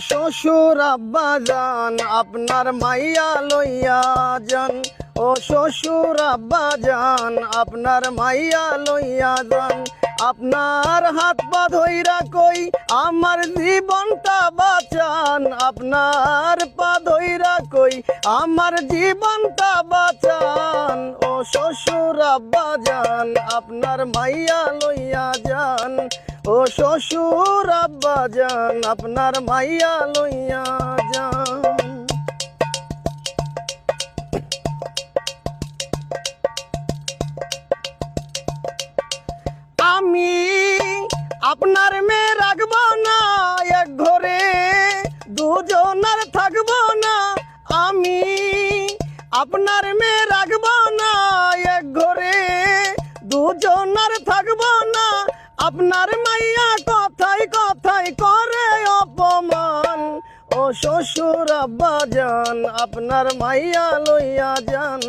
শ্বশুর আব্বা যান আপনার মাইয়া লইয়া যান। ও শ্বশুর আব্বা যান আপনার মাইয়া লইয়া যান। আপনার হাত পা ধইরা কই আমার জীবনটা বাঁচান। আপনার পা ধইরা কই আমার জীবনটা বাঁচান। ও শ্বশুর আব্বা যান আপনার মাইয়া লইয়া যান। ও শ্বশুর আব্বা যান আপনার মাইয়া লইয়া যান। আমি আপনার মেয়ে রাখবো না, এক ঘরে দুজনার থাকবো না। আমি আপনার মেয়ে রাখবো না, এক ঘরে দুজনার থাকবো না। আপনার মাইয়া কথায় কথায় করে অপমান। ও শ্বশুর আব্বা যান আপনার মাইয়া লইয়া যান।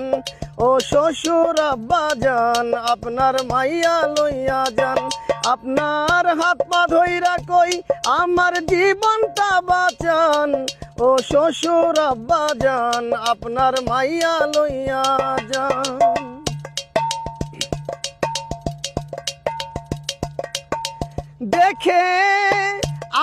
ও শ্বশুর আব্বা যান আপনার মাইয়া লইয়া যান। আপনার হাত পা ধইরা কই আমার জীবনটা বাঁচান। ও শ্বশুর আব্বা যান আপনার মাইয়া লইয়া যান। দেখে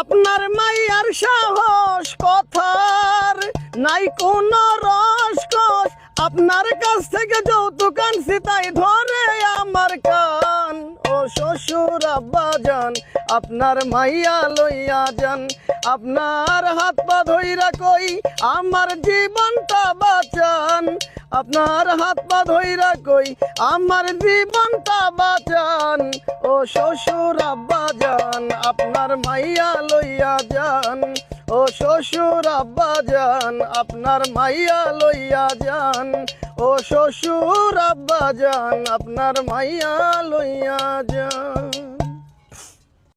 আপনার মাইয়ার সাহস, কথার নাই কোনো রসকস। আপনার কাছ থেকে যৌতুক আনছি তাই ধরে আমার কান। ও শ্বশুর আব্বা যান আপনার মাইয়া লইয়া যান। আপনার হাত পা ধইরা কই আমার জীবনটা বাঁচান। আপনার হাত পা ধইরা কই আমার জীবনটা বাঁচান। ও শ্বশুর আব্বা যান আপনার মাইয়া লইয়া যান। ও শ্বশুর আব্বা যান আপনার মাইয়া লইয়া যান। ও শ্বশুর আব্বা যান আপনার মাইয়া লইয়া যান।